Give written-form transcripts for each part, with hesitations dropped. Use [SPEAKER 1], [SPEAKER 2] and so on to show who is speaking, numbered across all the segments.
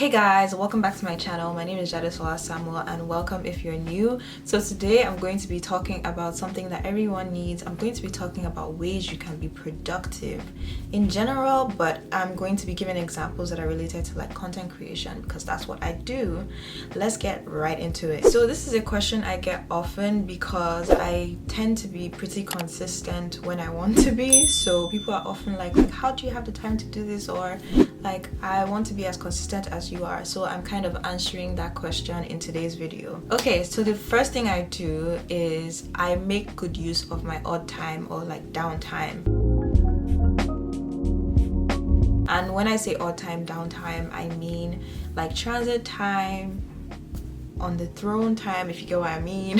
[SPEAKER 1] Hey guys, welcome back to my channel. My name is Jadesola Samuel and welcome if you're new. So today I'm going to be talking about something that everyone needs. I'm going to be talking about ways you can be productive in general, but I'm going to be giving examples that are related to like content creation because that's what I do. Let's get right into it. So this is a question I get often because I tend to be pretty consistent when I want to be. So people are often like how do you have the time to do this? Or like, I want to be as consistent as you are. So I'm kind of answering that question in today's video. Okay, so the first thing I do is I make good use of my odd time or like downtime. And when I say odd time, downtime, I mean like transit time, on the throne time, if you get what I mean.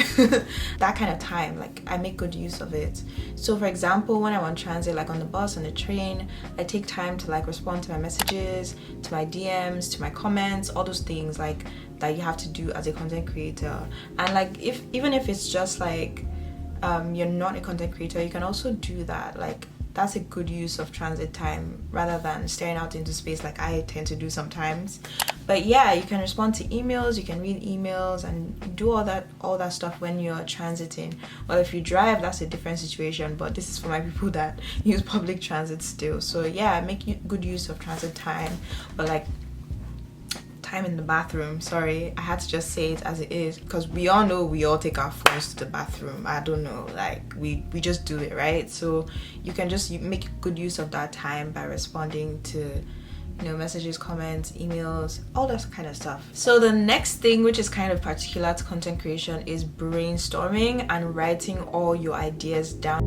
[SPEAKER 1] That kind of time, like I make good use of it. So for example, when I'm on transit, like on the bus, on the train, I take time to like respond to my messages, to my DMs, to my comments, all those things like that you have to do as a content creator. And like even if it's just like you're not a content creator, you can also do that. Like that's a good use of transit time rather than staring out into space like I tend to do sometimes. But yeah, you can respond to emails, you can read emails and do all that stuff when you're transiting. Well, if you drive, that's a different situation, but this is for my people that use public transit still. So yeah, make good use of transit time. But like time in the bathroom, sorry, I had to just say it as it is because we all know we all take our phones to the bathroom. I don't know, like we just do it, right? So you can just make good use of that time by responding to messages, comments, emails, all that kind of stuff. So the next thing, which is kind of particular to content creation, is brainstorming and writing all your ideas down.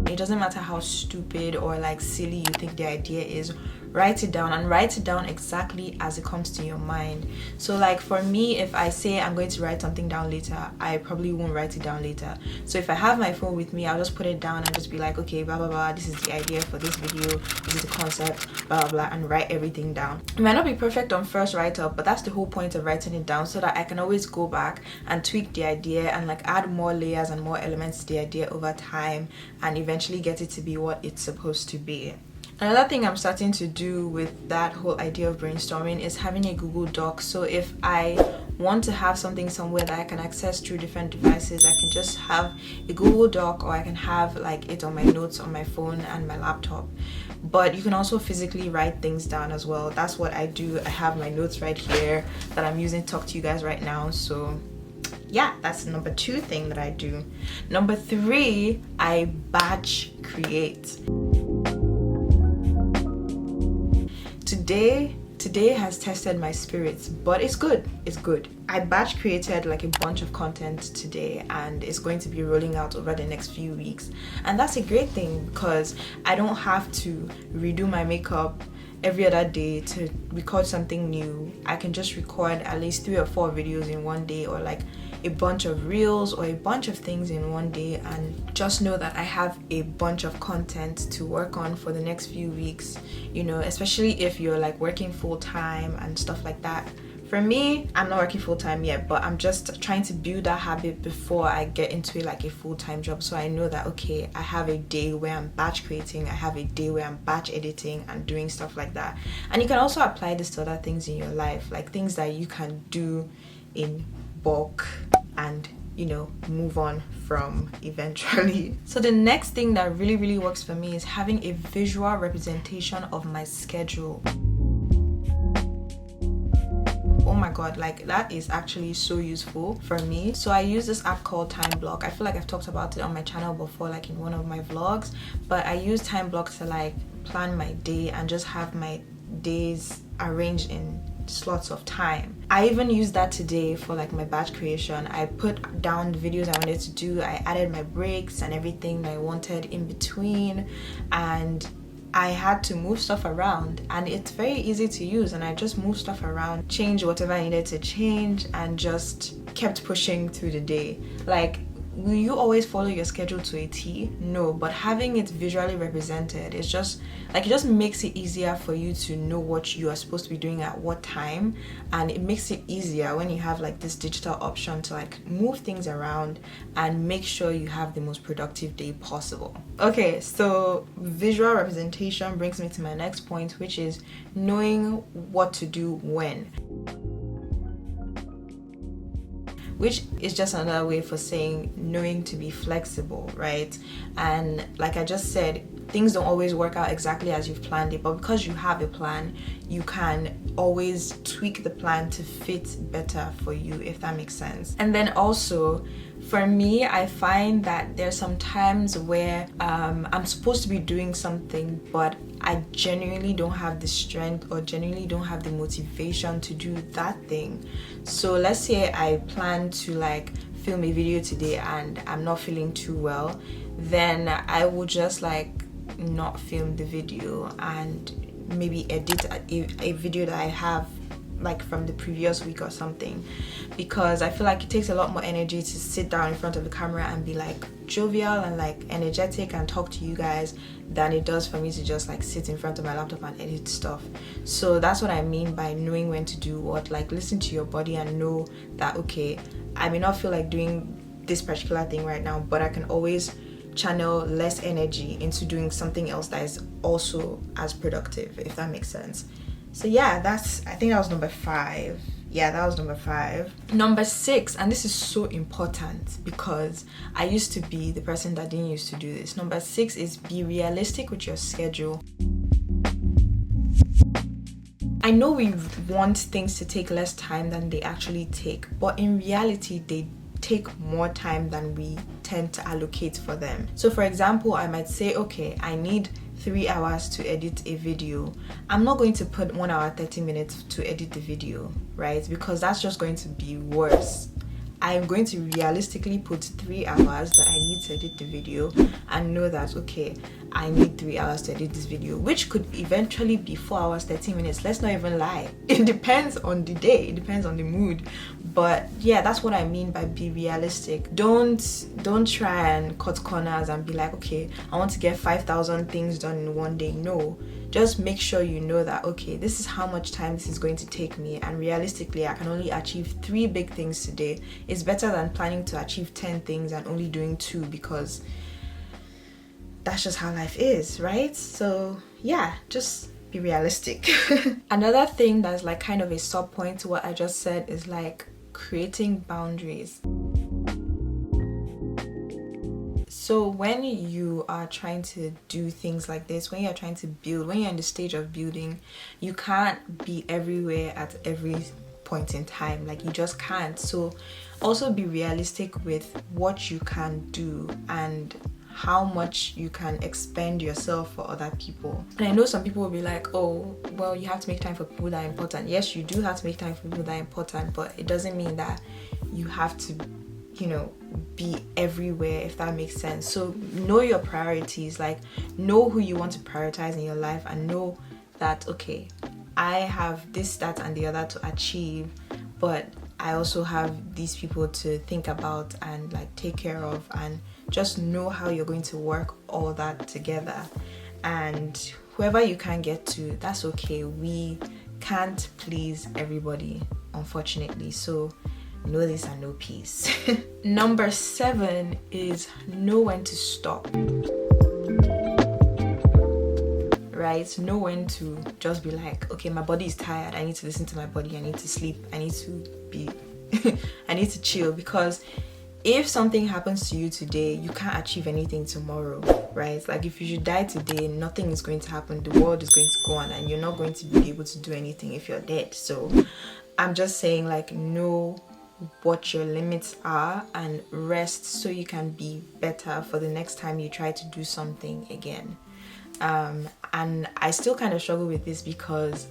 [SPEAKER 1] It doesn't matter how stupid or like silly you think the idea is, write it down and write it down exactly as it comes to your mind. So like for me, if I say I'm going to write something down later, I probably won't write it down later. So if I have my phone with me, I'll just put it down and just be like, okay, blah blah blah, this is the idea for this video, this is the concept, blah blah blah, and write everything down. It might not be perfect on first write up, but that's the whole point of writing it down, so that I can always go back and tweak the idea and like add more layers and more elements to the idea over time and eventually get it to be what it's supposed to be. Another thing I'm starting to do with that whole idea of brainstorming is having a Google Doc. So if I want to have something somewhere that I can access through different devices, I can just have a Google Doc, or I can have like it on my notes on my phone and my laptop. But you can also physically write things down as well. That's what I do. I have my notes right here that I'm using to talk to you guys right now. So yeah, that's number 2 thing that I do. Number 3, I batch create. Today has tested my spirits, but it's good. I batch created like a bunch of content today and it's going to be rolling out over the next few weeks, and that's a great thing because I don't have to redo my makeup every other day to record something new. I can just record at least 3 or 4 videos in one day, or like a bunch of reels or a bunch of things in one day, and just know that I have a bunch of content to work on for the next few weeks, especially if you're like working full-time and stuff like that. For me, I'm not working full-time yet, but I'm just trying to build that habit before I get into like a full-time job. So I know that, okay, I have a day where I'm batch creating, I have a day where I'm batch editing and doing stuff like that. And you can also apply this to other things in your life, like things that you can do in bulk and move on from eventually. So the next thing that really works for me is having a visual representation of my schedule. Oh my god, like that is actually so useful for me. So I use this app called Time Block. I feel like I've talked about it on my channel before, like in one of my vlogs, but I use Time Block to like plan my day and just have my days arranged in slots of time. I even used that today for like my batch creation. I put down the videos I wanted to do, I added my breaks and everything that I wanted in between, and I had to move stuff around, and it's very easy to use, and I just moved stuff around, changed whatever I needed to change, and just kept pushing through the day. Like will you always follow your schedule to a T? No, but having it visually represented is just like, it just makes it easier for you to know what you are supposed to be doing at what time, and it makes it easier when you have like this digital option to like move things around and make sure you have the most productive day possible. Okay, so visual representation brings me to my next point, which is knowing what to do when, which is just another way for saying knowing to be flexible, right? And like I just said, things don't always work out exactly as you've planned it, but because you have a plan, you can always tweak the plan to fit better for you, if that makes sense. And then also, for me, I find that there's some times where I'm supposed to be doing something, but I genuinely don't have the strength or genuinely don't have the motivation to do that thing. So let's say I plan to like film a video today and I'm not feeling too well, then I will just like not film the video and maybe edit a video that I have like from the previous week or something, because I feel like it takes a lot more energy to sit down in front of the camera and be like jovial and like energetic and talk to you guys than it does for me to just like sit in front of my laptop and edit stuff. So that's what I mean by knowing when to do what. Like, listen to your body and know that, okay, I may not feel like doing this particular thing right now, but I can always channel less energy into doing something else that is also as productive, if that makes sense. So yeah, I think that was number 5. Yeah, that was number 5. Number 6, and this is so important because I used to be the person that didn't used to do this. Number 6 is be realistic with your schedule. I know we want things to take less time than they actually take, but in reality, they take more time than we tend to allocate for them. So for example, I might say, okay, I need 3 hours to edit a video. I'm not going to put 1 hour 30 minutes to edit the video, right? Because that's just going to be worse. I'm going to realistically put 3 hours that I need to edit the video and know that, okay, I need 3 hours to edit this video, which could eventually be 4 hours 30 minutes. Let's not even lie. It depends on the day, it depends on the mood. But yeah, that's what I mean by be realistic. Don't try and cut corners and be like, okay, I want to get 5,000 things done in one day. No, just make sure you know that, okay, this is how much time this is going to take me, and realistically I can only achieve 3 big things today. It's better than planning to achieve 10 things and only doing 2, because that's just how life is, right? So yeah, just be realistic. Another thing that's like kind of a sub point to what I just said is like creating boundaries. So when you are trying to do things like this, when you're trying to build, when you're in the stage of building, you can't be everywhere at every point in time. Like, you just can't. So also be realistic with what you can do and how much you can expend yourself for other people. And I know some people will be like, oh, well, you have to make time for people that are important. Yes, you do have to make time for people that are important, but it doesn't mean that you have to, you know, be everywhere, if that makes sense. So know your priorities, like know who you want to prioritize in your life, and know that, okay, I have this, that, and the other to achieve, but I also have these people to think about and like take care of, and just know how you're going to work all that together. And whoever you can get to, that's okay. We can't please everybody, unfortunately. So know this and know peace. Number 7 is know when to stop. Right? Know when to just be like, okay, my body is tired. I need to listen to my body. I need to sleep. I need to be, I need to chill, because if something happens to you today, you can't achieve anything tomorrow, right? Like, if you should die today, nothing is going to happen. The world is going to go on, and you're not going to be able to do anything if you're dead. So I'm just saying, like, know what your limits are and rest so you can be better for the next time you try to do something again. And I still kind of struggle with this because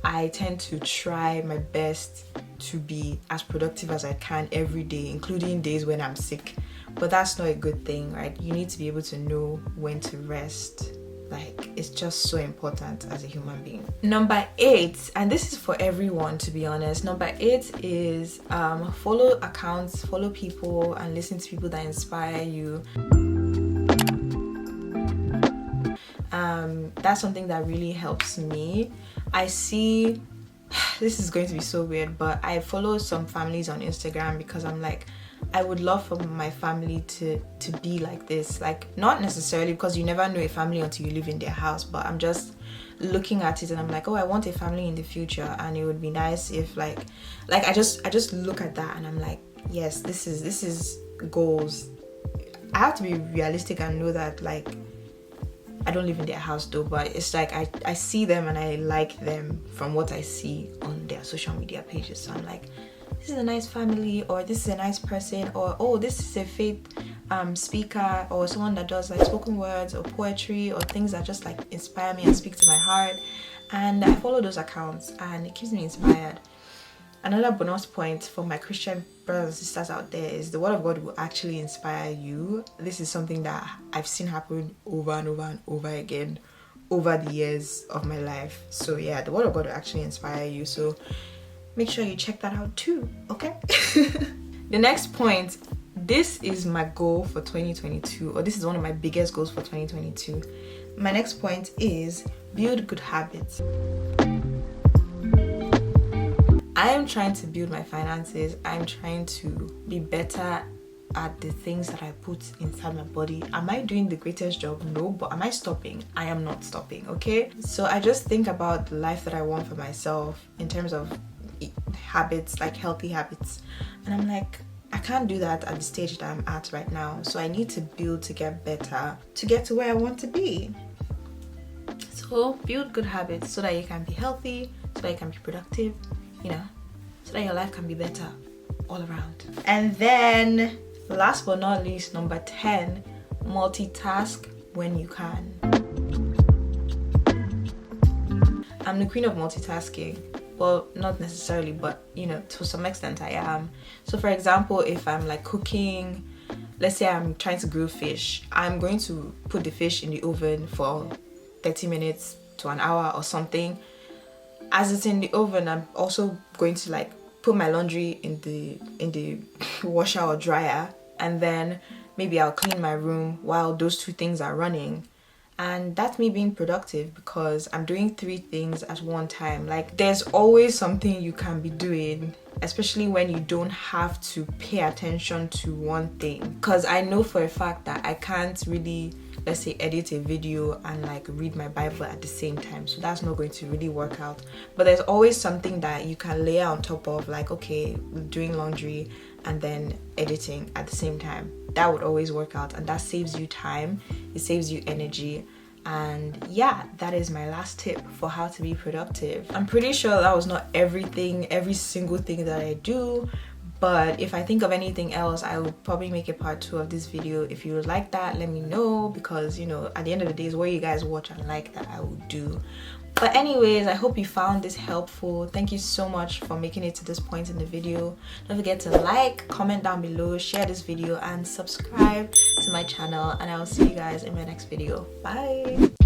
[SPEAKER 1] I tend to try my best to be as productive as I can every day, including days when I'm sick. But that's not a good thing, right? You need to be able to know when to rest Like, it's just so important as a human being. Number 8, and this is for everyone, to be honest. Number 8 is follow accounts, follow people, and listen to people that inspire you. That's something that really helps me. I see, this is going to be so weird, but I follow some families on Instagram because I'm like, I would love for my family to be like this. Like, not necessarily because you never know a family until you live in their house, but I'm just looking at it and I'm like, oh, I want a family in the future, and it would be nice if like I just look at that and I'm like, yes, this is goals. I have to be realistic and know that, like, I don't live in their house though, but it's like I see them and I like them from what I see on their social media pages. So I'm like, this is a nice family, or this is a nice person, or oh, this is a faith speaker, or someone that does like spoken words or poetry or things that just like inspire me and speak to my heart. And I follow those accounts and it keeps me inspired. Another bonus point for my Christian brothers and sisters out there is the word of God will actually inspire you. This is something that I've seen happen over and over and over again over the years of my life. So yeah, the word of God will actually inspire you. So make sure you check that out too, okay? The next point, this is my goal for 2022, or this is one of my biggest goals for 2022. My next point is build good habits. I am trying to build my finances. I'm trying to be better at the things that I put inside my body. Am I doing the greatest job? No, but am I stopping? I am not stopping, okay? So I just think about the life that I want for myself in terms of habits, like healthy habits. And I'm like, I can't do that at the stage that I'm at right now. So I need to build to get better, to get to where I want to be. So build good habits so that you can be healthy, so that you can be productive, you know, so that your life can be better all around. And then last but not least, number 10, multitask when you can. I'm the queen of multitasking. Well, not necessarily, but you know, to some extent I am. So for example, if I'm like cooking, let's say I'm trying to grill fish, I'm going to put the fish in the oven for 30 minutes to an hour or something. As it's in the oven, I'm also going to like put my laundry in the washer or dryer, and then maybe I'll clean my room while those two things are running. And that's me being productive because I'm doing 3 things at one time. Like, there's always something you can be doing, especially when you don't have to pay attention to one thing. Because I know for a fact that I can't really, let's say, edit a video and like read my Bible at the same time. So that's not going to really work out. But there's always something that you can layer on top of, like, okay, doing laundry and then editing at the same time. That would always work out, and that saves you time, it saves you energy. And yeah, that is my last tip for how to be productive. I'm pretty sure that was not every single thing that I do, but if I think of anything else, I will probably make a part 2 of this video. If you would like that, let me know, because you know, at the end of the day, is what you guys watch and like that I will do. But anyways, I hope you found this helpful. Thank you so much for making it to this point in the video. Don't forget to like, comment down below, share this video, and subscribe to my channel. And I will see you guys in my next video. Bye!